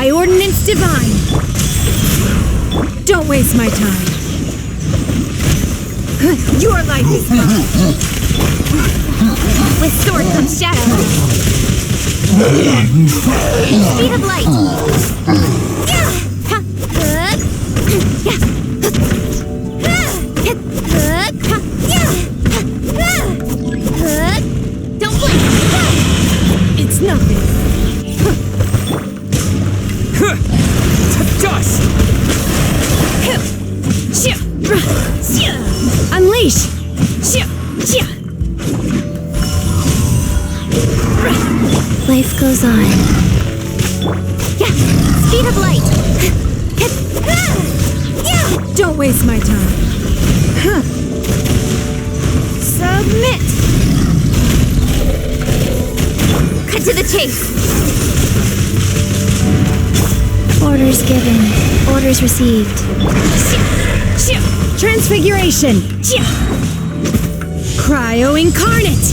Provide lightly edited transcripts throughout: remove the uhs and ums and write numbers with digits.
By ordinance divine. Don't waste my time. Your life is mine. With sword comes shadow. Speed of light. Don't blink. It's nothing. To dust! Unleash! Life goes on. Speed of light. Don't waste my time. Submit! Cut to the chase. Orders given. Orders received. Transfiguration! Cryo incarnate!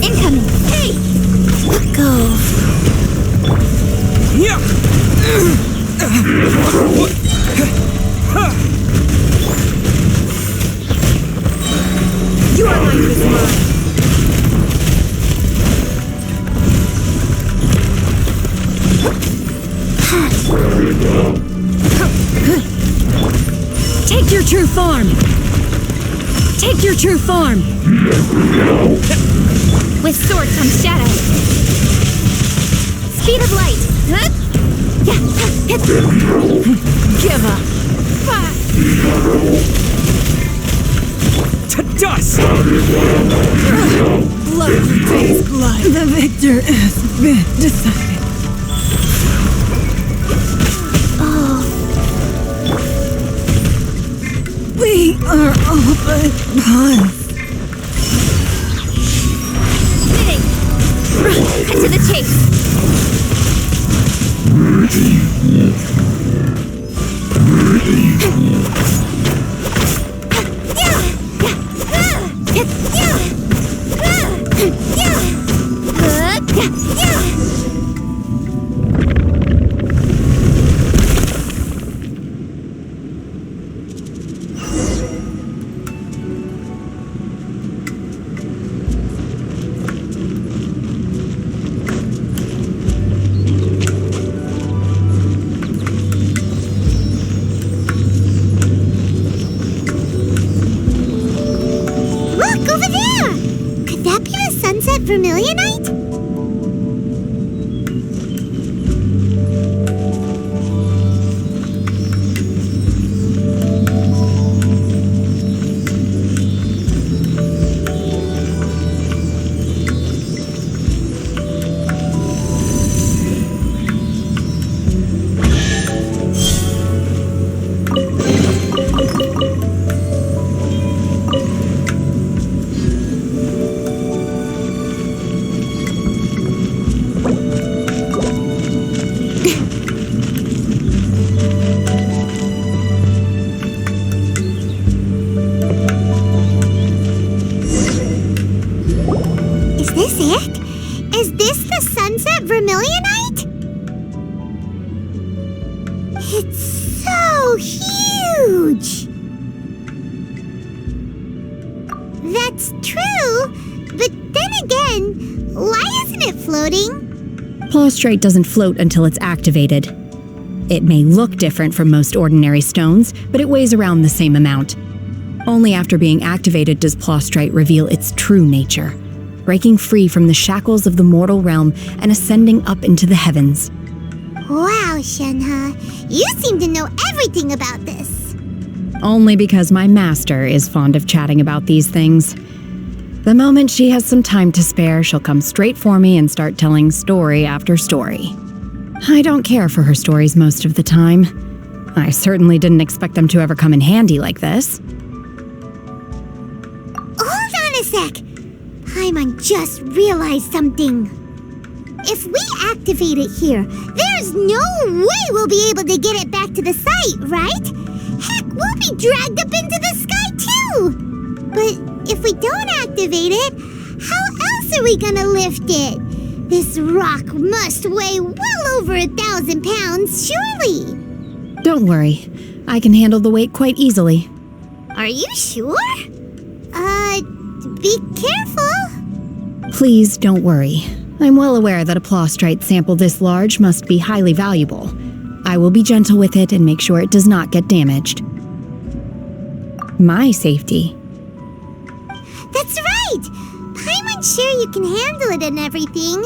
Incoming. Hey! Go. Your life is mine. Take your true form. Take your true form. With sword comes shadow. Speed of light. Give up. To dust! Blood takes blood. The victor has been decided. Oh, We are all but pawns. fitting. Cut to the chase. Look, over there! Could that be the sunset vermilionite? Is this it? Is this the sunset vermilionite? It's so huge! That's true, but then again, why isn't it floating? Prostrate doesn't float until it's activated. It may look different from most ordinary stones, but it weighs around the same amount. Only after being activated does Prostrate reveal its true nature, breaking free from the shackles of the mortal realm and ascending up into the heavens. Wow, Shenhe, you seem to know everything about this. Only because my master is fond of chatting about these things. The moment she has some time to spare, she'll come straight for me and start telling story after story. I don't care for her stories most of the time. I certainly didn't expect them to ever come in handy like this. Hold on a sec. Paimon just realized something. If we activate it here, there's no way we'll be able to get it back to the site, right? Heck, we'll be dragged up into the sky too! But if we don't activate it, how else are we gonna lift it? This rock must weigh well over 1,000 pounds, surely! Don't worry. I can handle the weight quite easily. Are you sure? Be careful. Please don't worry. I'm well aware that a plastrite sample this large must be highly valuable. I will be gentle with it and make sure it does not get damaged. My safety. That's right! Paimon's sure you can handle it and everything,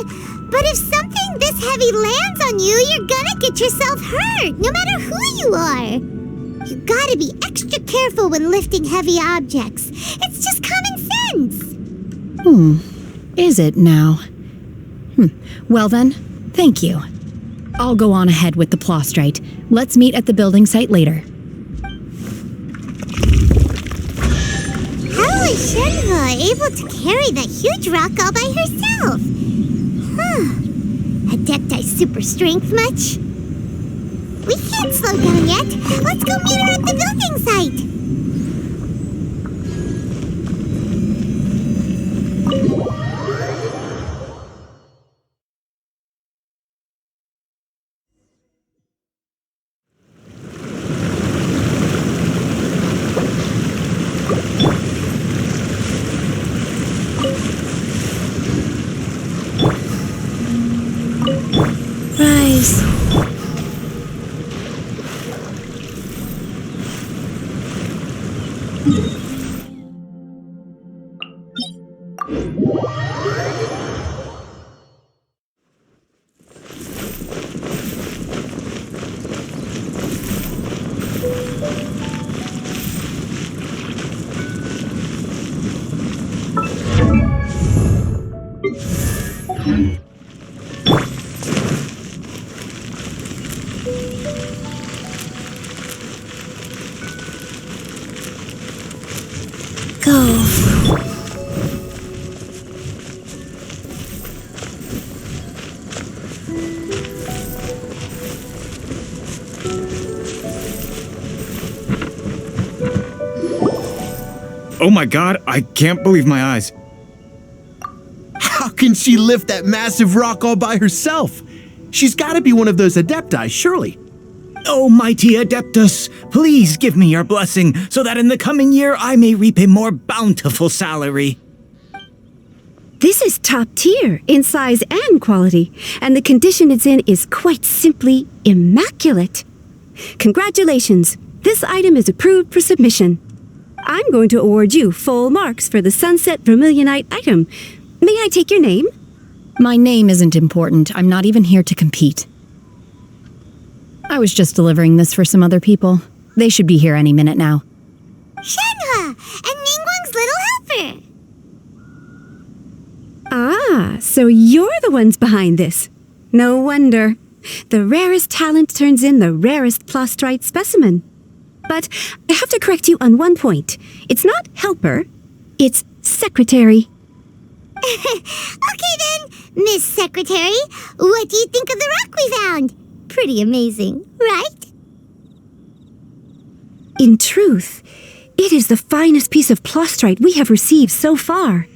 but if something this heavy lands on you, you're gonna get yourself hurt, no matter who you are. You gotta be extra careful when lifting heavy objects. It's just common sense. Is it now? Well then, thank you. I'll go on ahead with the plastrite. Let's meet at the building site later. How was Shenhe able to carry that huge rock all by herself? Adepti super strength much? We can't slow down yet. Let's go meet her at the building site. Rise. Go. Oh my god, I can't believe my eyes. How can she lift that massive rock all by herself? She's gotta be one of those Adepti, surely. Oh, mighty Adeptus, please give me your blessing so that in the coming year I may reap a more bountiful salary. This is top tier in size and quality, and the condition it's in is quite simply immaculate. Congratulations, this item is approved for submission. I'm going to award you full marks for the Sunset Vermilionite item. May I take your name? My name isn't important. I'm not even here to compete. I was just delivering this for some other people. They should be here any minute now. Shenhe and Ningguang's little helper. Ah, so you're the ones behind this. No wonder. The rarest talent turns in the rarest plastrite specimen. But I have to correct you on one point. It's not helper, it's secretary. Okay then, Miss Secretary, what do you think of the rock we found? Pretty amazing, right? In truth, it is the finest piece of plastrite we have received so far.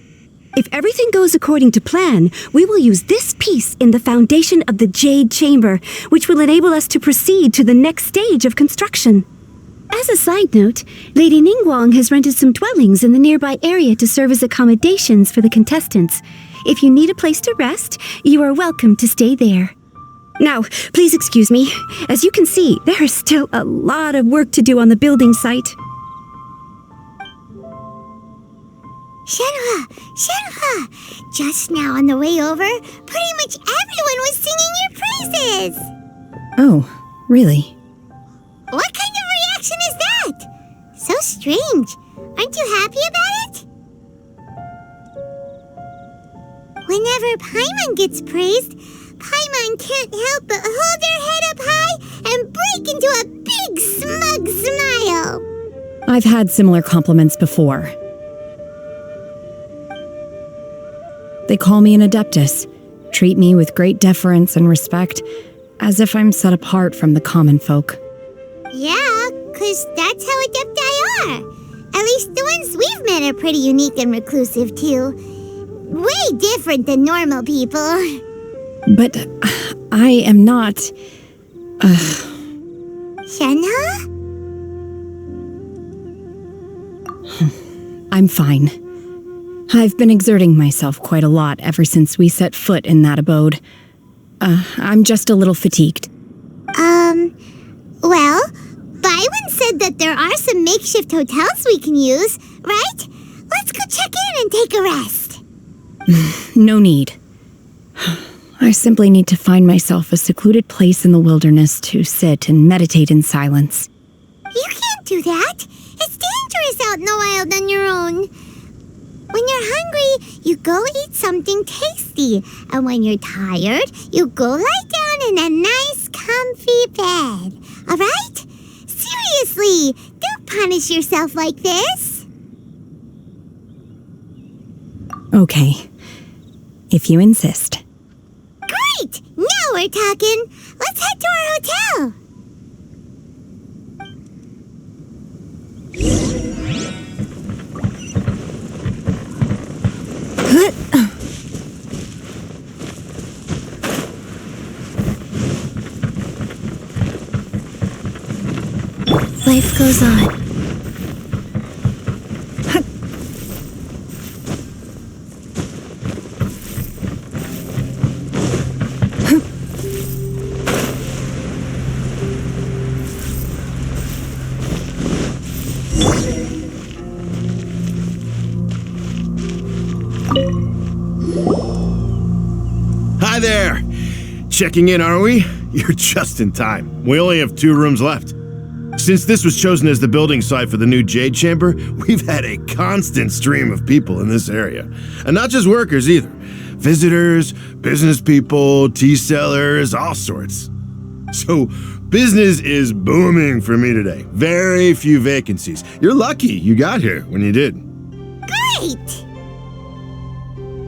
If everything goes according to plan, we will use this piece in the foundation of the Jade Chamber, which will enable us to proceed to the next stage of construction. As a side note, Lady Ningguang has rented some dwellings in the nearby area to serve as accommodations for the contestants. If you need a place to rest, you are welcome to stay there. Now, please excuse me. As you can see, there is still a lot of work to do on the building site. Shenhe! Just now on the way over, pretty much everyone was singing your praises! Oh, really? What kind of reaction is that? So strange. Aren't you happy about it? Whenever Paimon gets praised, Paimon can't help but hold their head up high and break into a big smug smile. I've had similar compliments before. They call me an Adeptus. treat me with great deference and respect, as if I'm set apart from the common folk. Yeah, 'cause that's how Adepti are. At least the ones we've met are pretty unique and reclusive, too. Way different than normal people. But I am not... Shenhe? I'm fine. I've been exerting myself quite a lot ever since we set foot in that abode. I'm just a little fatigued. Well, Byron said that there are some makeshift hotels we can use, right? Let's go check in and take a rest. No need. I simply need to find myself a secluded place in the wilderness to sit and meditate in silence. You can't do that. It's dangerous out in the wild on your own. When you're hungry, you go eat something tasty. And when you're tired, you go lie down in a nice, comfy bed. All right? Seriously, don't punish yourself like this. Okay. If you insist. Great! Now we're talking. Let's head to our hotel. Life goes on. Hi there! Checking in, are we? You're just in time. We only have 2 rooms left. Since this was chosen as the building site for the new Jade Chamber, we've had a constant stream of people in this area. And not just workers either. Visitors, business people, tea sellers, all sorts. So, business is booming for me today. Very few vacancies. You're lucky you got here when you did. Great!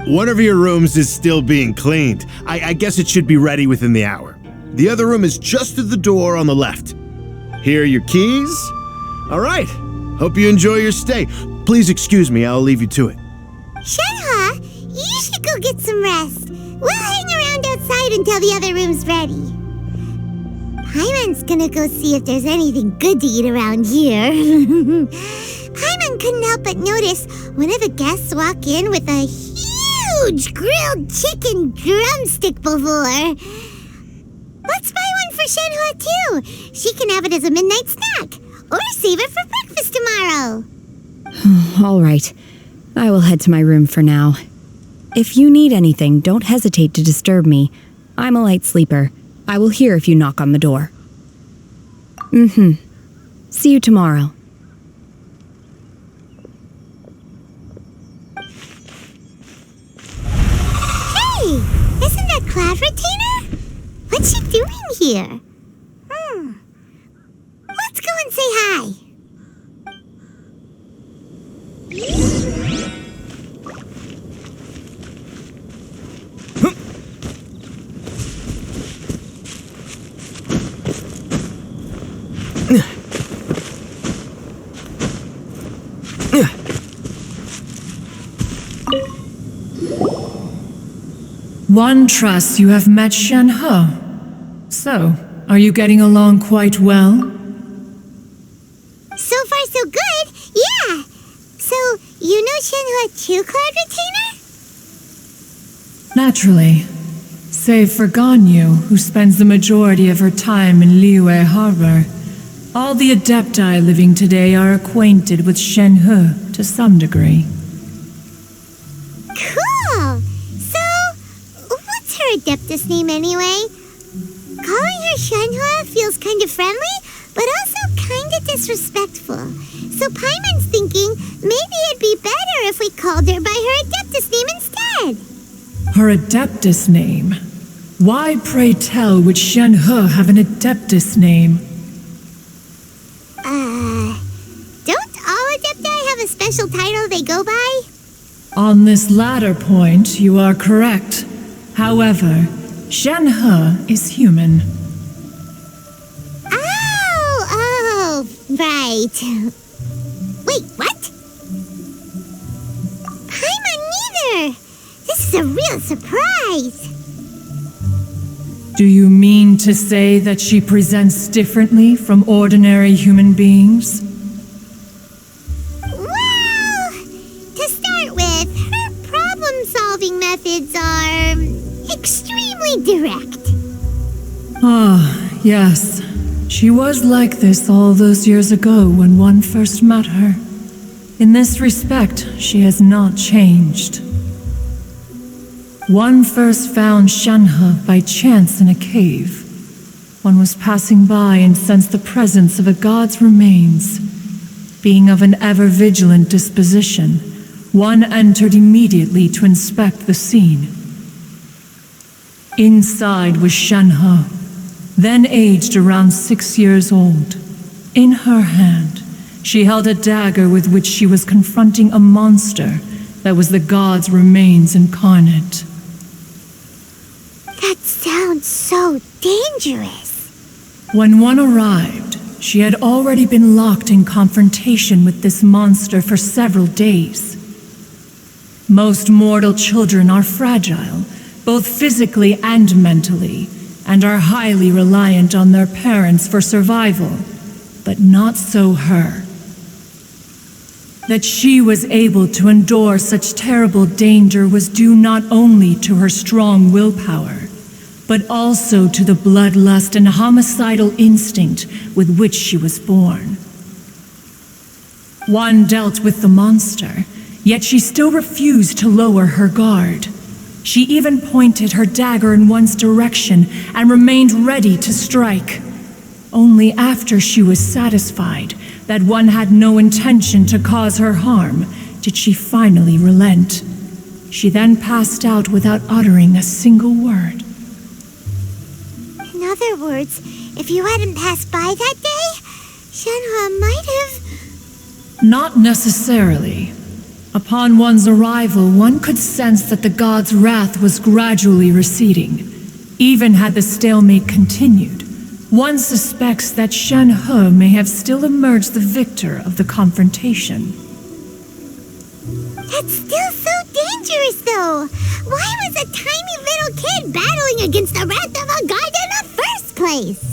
One of your rooms is still being cleaned. I guess it should be ready within the hour. The other room is just through the door on the left. Here are your keys. All right. Hope you enjoy your stay. Please excuse me, I'll leave you to it. Shenhe, you should go get some rest. We'll hang around outside until the other room's ready. Paimon's gonna go see if there's anything good to eat around here. Paimon couldn't help but notice one of the guests walk in with a huge grilled chicken drumstick before. Let's buy one for Shenhe too. She can have it as a midnight snack. Or save it for breakfast tomorrow. All right. I will head to my room for now. If you need anything, don't hesitate to disturb me. I'm a light sleeper. I will hear if you knock on the door. See you tomorrow. Hey, isn't that Cloud Retainer? What's she doing here? Let's go and say hi. One trusts you have met Shenhe. So, are you getting along quite well? So far, so good. Yeah. So, you know Shenhe too, Cloud Retainer? Naturally. Save for Ganyu, who spends the majority of her time in Liyue Harbor. All the Adepti living today are acquainted with Shenhe to some degree. Cool. So, what's her Adeptus name anyway? Calling her Shenhe feels kind of friendly, but also kind of disrespectful. So Paimon's thinking maybe it'd be better if we called her by her Adeptus name instead. Her Adeptus name? Why, pray tell, would Shenhe have an Adeptus name? Don't all Adepti have a special title they go by? On this latter point, you are correct. However, Shen-He is human. Oh, right. Wait, what? Paimon neither. This is a real surprise. Do you mean to say that she presents differently from ordinary human beings? Well, to start with, her problem-solving methods are extremely direct. Ah, yes. She was like this all those years ago when one first met her. In this respect, she has not changed. One first found Shen-He by chance in a cave. One was passing by and sensed the presence of a god's remains. Being of an ever-vigilant disposition, one entered immediately to inspect the scene. Inside was Shen-He, then aged around 6 years old. In her hand, she held a dagger with which she was confronting a monster that was the god's remains incarnate. That sounds so dangerous. When one arrived, she had already been locked in confrontation with this monster for several days. Most mortal children are fragile, both physically and mentally, and are highly reliant on their parents for survival, but not so her. That she was able to endure such terrible danger was due not only to her strong willpower, but also to the bloodlust and homicidal instinct with which she was born. One dealt with the monster, yet she still refused to lower her guard. She even pointed her dagger in one's direction and remained ready to strike. Only after she was satisfied that one had no intention to cause her harm did she finally relent. She then passed out without uttering a single word. In other words, if you hadn't passed by that day, Shen-He might have... Not necessarily. Upon one's arrival, one could sense that the god's wrath was gradually receding. Even had the stalemate continued, one suspects that Shen-He may have still emerged the victor of the confrontation. That's still so dangerous, though. Why was a tiny little kid battling against the wrath of a god in the first place?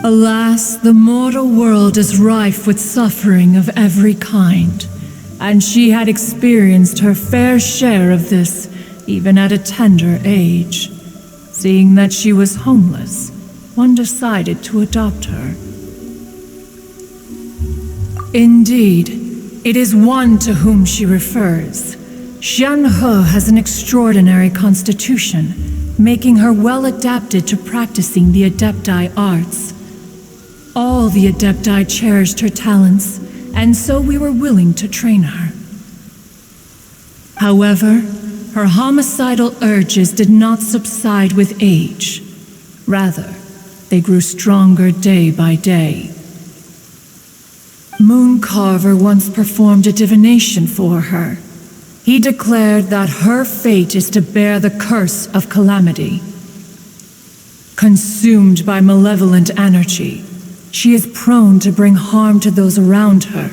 Alas, the mortal world is rife with suffering of every kind, and she had experienced her fair share of this even at a tender age. Seeing that she was homeless, one decided to adopt her. Indeed, it is one to whom she refers. Shen-He has an extraordinary constitution, making her well adapted to practicing the Adepti arts. All the Adepti cherished her talents, and so we were willing to train her. However, her homicidal urges did not subside with age. Rather, they grew stronger day by day. Mooncarver once performed a divination for her. He declared that her fate is to bear the curse of calamity. Consumed by malevolent energy, she is prone to bring harm to those around her.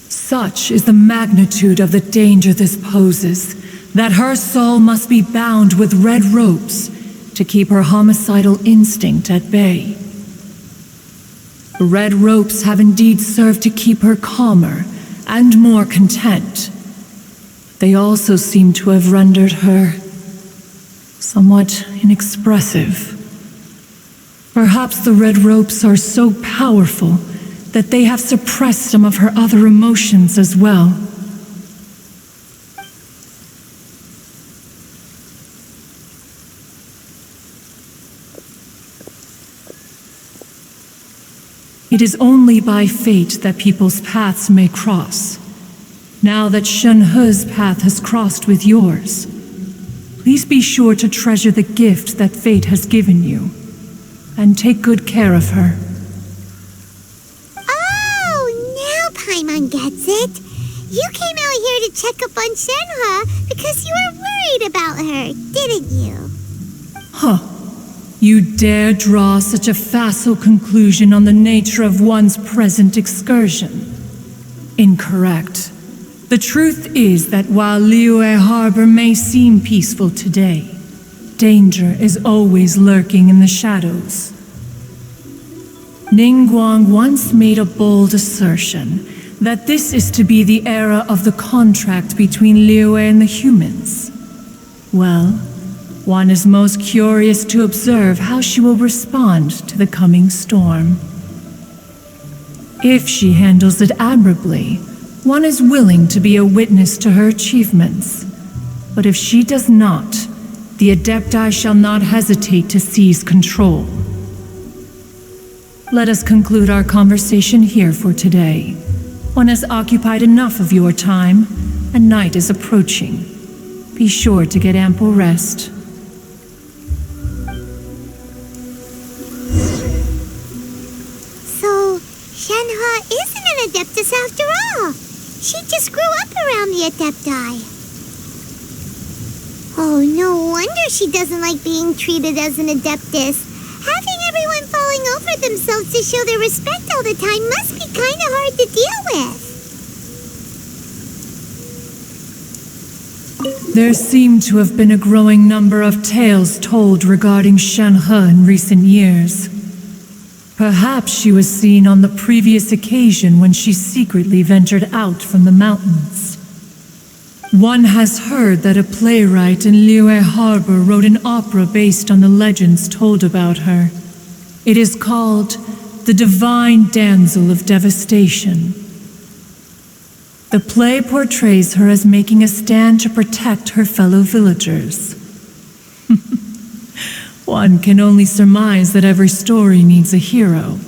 Such is the magnitude of the danger this poses, that her soul must be bound with red ropes to keep her homicidal instinct at bay. The red ropes have indeed served to keep her calmer and more content. They also seem to have rendered her somewhat inexpressive. Perhaps the red ropes are so powerful that they have suppressed some of her other emotions as well. It is only by fate that people's paths may cross. Now that Shen-He's path has crossed with yours, please be sure to treasure the gift that fate has given you, and take good care of her. Oh, now Paimon gets it. You came out here to check up on Shenhe because you were worried about her, didn't you? Huh. You dare draw such a facile conclusion on the nature of one's present excursion? Incorrect. The truth is that while Liyue Harbor may seem peaceful today, danger is always lurking in the shadows. Ningguang once made a bold assertion that this is to be the era of the contract between Liyue and the humans. Well, one is most curious to observe how she will respond to the coming storm. If she handles it admirably, one is willing to be a witness to her achievements. But if she does not, the Adepti shall not hesitate to seize control. Let us conclude our conversation here for today. One has occupied enough of your time, and night is approaching. Be sure to get ample rest. So, Shenhe isn't an Adeptus after all. She just grew up around the Adepti. Oh, no wonder she doesn't like being treated as an Adeptus. Having everyone falling over themselves to show their respect all the time must be kind of hard to deal with. There seem to have been a growing number of tales told regarding Shenhe in recent years. Perhaps she was seen on the previous occasion when she secretly ventured out from the mountains. One has heard that a playwright in Liyue Harbor wrote an opera based on the legends told about her. It is called The Divine Damsel of Devastation. The play portrays her as making a stand to protect her fellow villagers. One can only surmise that every story needs a hero.